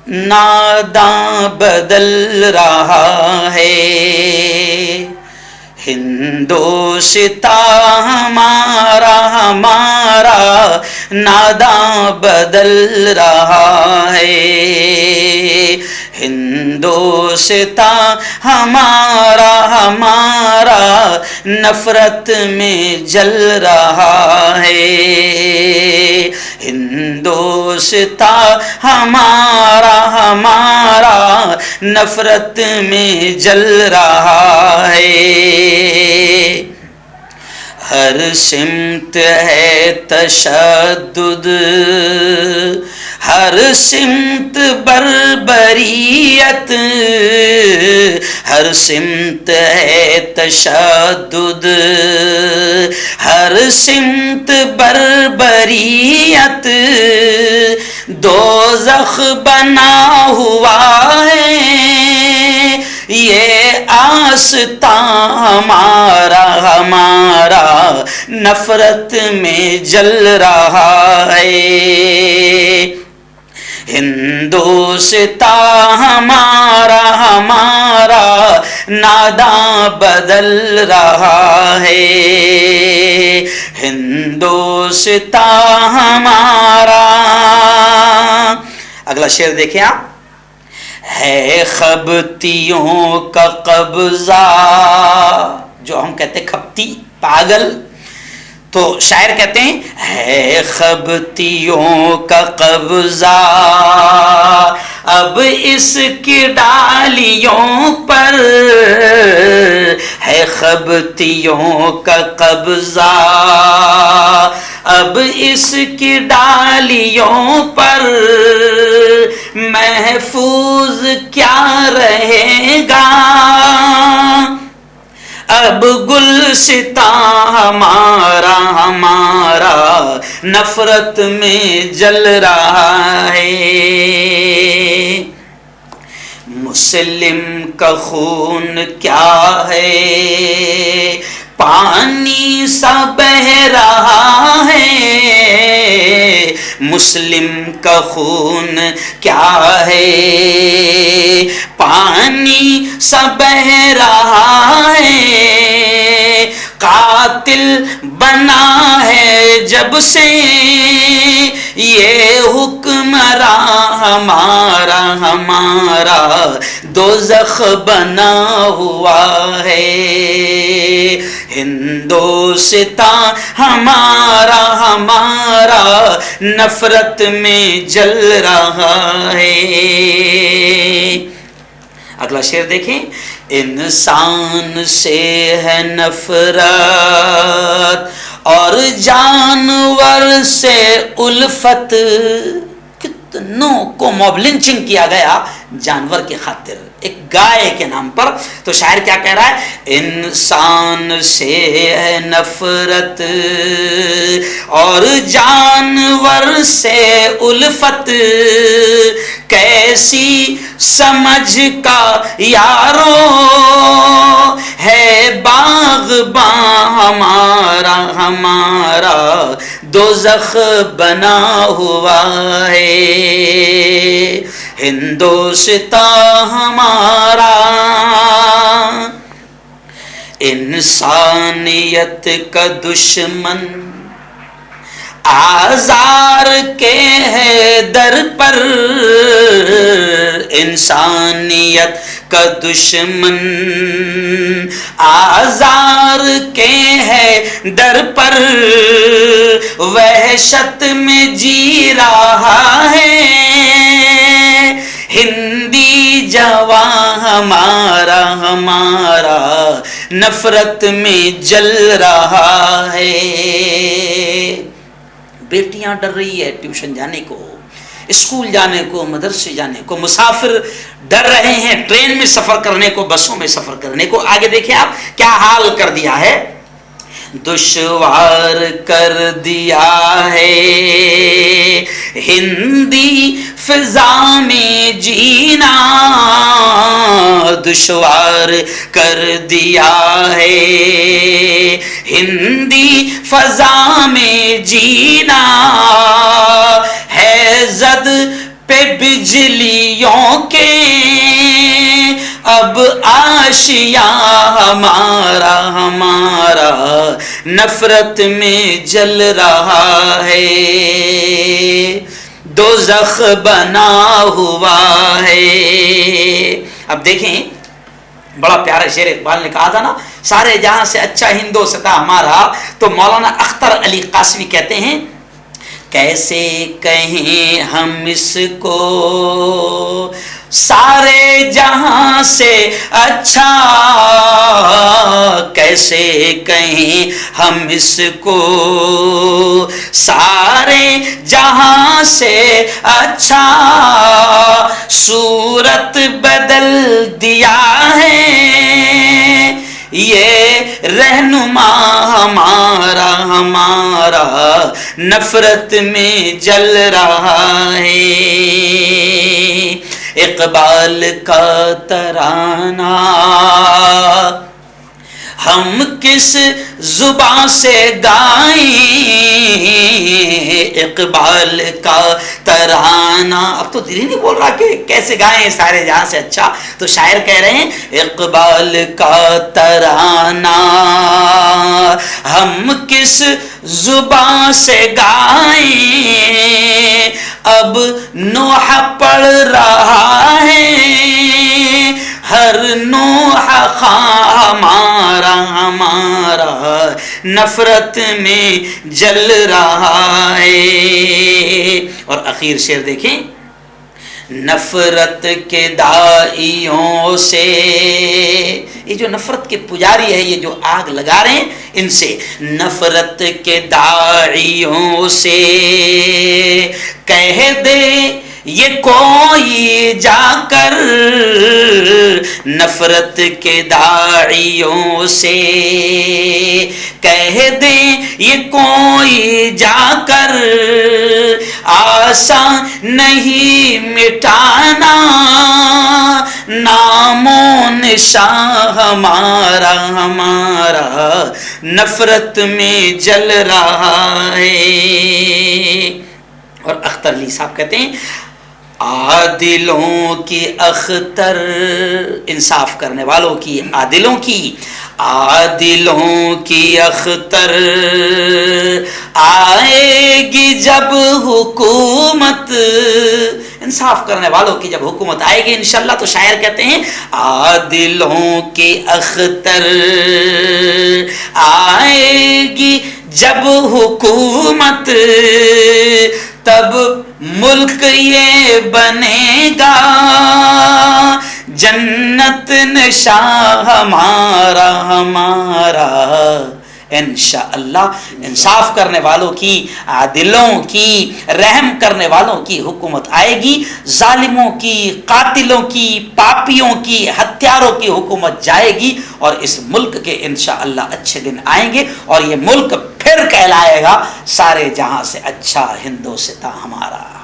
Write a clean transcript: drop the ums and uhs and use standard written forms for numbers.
ناداں بدل رہا ہے، ہندوستاں ہمارا ہمارا ناداں بدل رہا ہے، ہندوستاں ہمارا ہمارا نفرت میں جل رہا ہے، ہندوستاں ہمارا ہمارا نفرت میں جل رہا ہے، ہر سمت ہے تشدد، ہر سمت بربریت، ہر سمت ہے تشدد، ہر سمت بربریت، دوزخ بنا ہوا ہے یہ آستاں ہمارا ہمارا نفرت میں جل رہا ہے، ہندوستاں ہمارا ہمارا ناداں بدل رہا ہے، ہندوستاں ہمارا۔ اگلا شعر دیکھیں آپ، ہے خبتیوں کا قبضہ، جو ہم کہتے ہیں کھپتی پاگل، تو شاعر کہتے ہیں ہے خبتیوں کا قبضہ، اب اس کی ڈالیوں پر ہے خبتیوں کا قبضہ، اب اس کی ڈالیوں پر محفوظ کیا رہے گا، اب گلستاں ہمارا ہمارا نفرت میں جل رہا ہے، مسلم کا خون کیا ہے پانی سا بہہ رہا ہے، مسلم کا خون کیا ہے پانی سا بہہ رہا ہے، قاتل بنا ہے جب سے یہ حکمراں ہمارا ہمارا دوزخ بنا ہوا ہے، ہندوستاں ہمارا ہمارا نفرت میں جل رہا ہے۔ اگلا شعر دیکھیں، انسان سے ہے نفرت اور جانور سے الفت، کتنوں کو موب لنچنگ کیا گیا جانور کی خاطر، ایک گائے کے نام پر، تو شاعر کیا کہہ رہا ہے، انسان سے ہے نفرت اور جانور سے الفت، کیسی سمجھ کا یارو ہے باغباں ہمارا ہمارا دوزخ بنا ہوا ہے، ہندوستاں ہمارا۔ انسانیت کا دشمن آزار کے ہے در پر، انسانیت کا دشمن آزار کے ہے در پر، وحشت میں جی رہا ہے ہندی جواں ہمارا ہمارا نفرت میں جل رہا ہے، بیٹیاں ڈر رہی ہے ٹیوشن جانے کو، اسکول جانے کو، مدرسے جانے کو، مسافر ڈر رہے ہیں ٹرین میں سفر کرنے کو، بسوں میں سفر کرنے کو۔ آگے دیکھیں آپ کیا حال کر دیا ہے، دشوار کر دیا ہے ہندی فضا میں جینا، دشوار کر دیا ہے ہندی فضا میں جینا، ہے زد پہ بجلیوں کے اب آشیاں ہمارا ہمارا نفرت میں جل رہا ہے، دوزخ بنا ہوا ہے۔ اب دیکھیں بڑا پیارا شعر اقبال نے کہا تھا نا، سارے جہاں سے اچھا ہندوستاں ہمارا، تو مولانا اختر علی قاسمی کہتے ہیں کیسے کہیں ہم اس کو سارے جہاں سے اچھا، کیسے کہیں ہم اس کو سارے جہاں سے اچھا، صورت بدل دیا ہے یہ رہنما ہمارا ہمارا نفرت میں جل رہا ہے۔ اقبال کا ترانہ ہم کس زبان سے گائیں، اقبال کا ترانہ، اب تو دل ہی نہیں بول رہا کہ کیسے گائیں سارے جہاں سے اچھا، تو شاعر کہہ رہے ہیں اقبال کا ترانہ ہم کس زبان سے گائیں، اب نوح پڑھ رہا ہے ہر نوح ہمارا ہمارا نفرت میں جل رہا ہے۔ اور اخیر شعر دیکھیں، نفرت کے دائیوں سے، یہ جو نفرت کے پجاری ہے، یہ جو آگ لگا رہے ہیں ان سے، نفرت کے داعیوں سے کہہ دے یہ کوئی جا کر، نفرت کے داعیوں سے کہہ دے یہ کوئی جا کر، آسان نہیں مٹانا نام و نشان ہمارا ہمارا نفرت میں جل رہا ہے۔ اور اختر علی صاحب کہتے ہیں عادلوں کی اختر، انصاف کرنے والوں کی، عادلوں کی، عادلوں کی اختر آئے گی جب حکومت، انصاف کرنے والوں کی جب حکومت آئے گی انشاءاللہ، تو شاعر کہتے ہیں عادلوں کی اختر آئے گی جب حکومت، تب ملک یہ بنے گا جنت نشاں ہمارا ہمارا، انشاءاللہ انصاف کرنے والوں کی، عادلوں کی، رحم کرنے والوں کی حکومت آئے گی، ظالموں کی، قاتلوں کی، پاپیوں کی، ہتھیاروں کی حکومت جائے گی، اور اس ملک کے انشاءاللہ اچھے دن آئیں گے، اور یہ ملک پھر کہلائے گا سارے جہاں سے اچھا ہندوستاں ہمارا۔